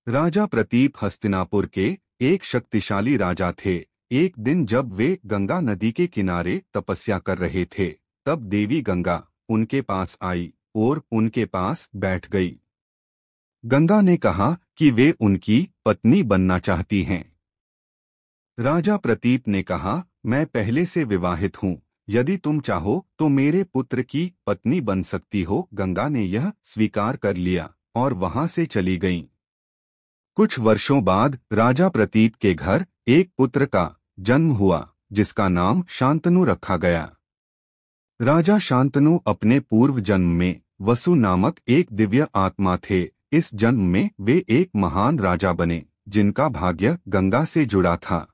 राजा प्रतीप हस्तिनापुर के एक शक्तिशाली राजा थे। एक दिन जब वे गंगा नदी के किनारे तपस्या कर रहे थे, तब देवी गंगा उनके पास आई और उनके पास बैठ गई। गंगा ने कहा कि वे उनकी पत्नी बनना चाहती हैं। राजा प्रतीप ने कहा, मैं पहले से विवाहित हूँ, यदि तुम चाहो तो मेरे पुत्र की पत्नी बन सकती हो। गंगा ने यह स्वीकार कर लिया और वहां से चली गईं। कुछ वर्षों बाद राजा प्रतीप के घर एक पुत्र का जन्म हुआ, जिसका नाम शांतनु रखा गया। राजा शांतनु अपने पूर्व जन्म में वसु नामक एक दिव्य आत्मा थे। इस जन्म में वे एक महान राजा बने, जिनका भाग्य गंगा से जुड़ा था।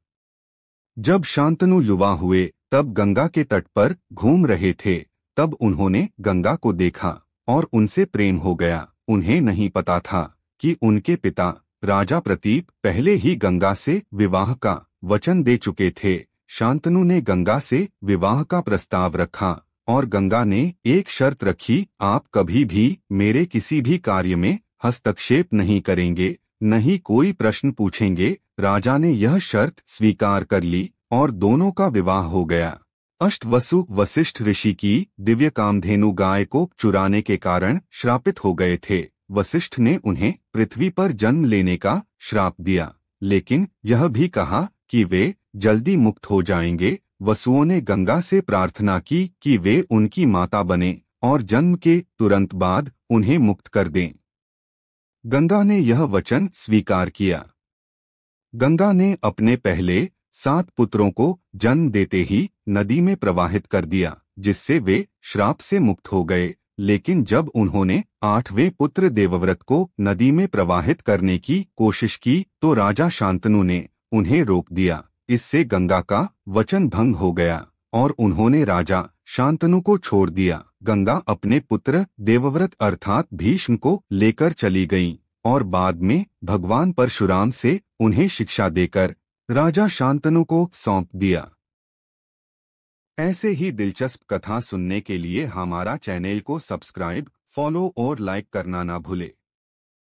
जब शांतनु युवा हुए, तब गंगा के तट पर घूम रहे थे। तब उन्होंने गंगा को देखा और उनसे प्रेम हो गया। उन्हें नहीं पता था कि उनके पिता राजा प्रतीप पहले ही गंगा से विवाह का वचन दे चुके थे। शांतनु ने गंगा से विवाह का प्रस्ताव रखा और गंगा ने एक शर्त रखी, आप कभी भी मेरे किसी भी कार्य में हस्तक्षेप नहीं करेंगे, न ही कोई प्रश्न पूछेंगे। राजा ने यह शर्त स्वीकार कर ली और दोनों का विवाह हो गया। अष्टवसु वशिष्ठ ऋषि की दिव्य कामधेनु गाय को चुराने के कारण श्रापित हो गए थे। वशिष्ठ ने उन्हें पृथ्वी पर जन्म लेने का श्राप दिया, लेकिन यह भी कहा कि वे जल्दी मुक्त हो जाएंगे। वसुओं ने गंगा से प्रार्थना की कि वे उनकी माता बने और जन्म के तुरंत बाद उन्हें मुक्त कर दें। गंगा ने यह वचन स्वीकार किया। गंगा ने अपने पहले 7 पुत्रों को जन्म देते ही नदी में प्रवाहित कर दिया, जिससे वे श्राप से मुक्त हो गए। लेकिन जब उन्होंने 8वें पुत्र देवव्रत को नदी में प्रवाहित करने की कोशिश की, तो राजा शांतनु ने उन्हें रोक दिया। इससे गंगा का वचन भंग हो गया और उन्होंने राजा शांतनु को छोड़ दिया। गंगा अपने पुत्र देवव्रत अर्थात भीष्म को लेकर चली गईं और बाद में भगवान परशुराम से उन्हें शिक्षा देकर राजा शांतनु को सौंप दिया। ऐसे ही दिलचस्प कथा सुनने के लिए हमारा चैनल को सब्सक्राइब, फॉलो और लाइक करना ना भूले।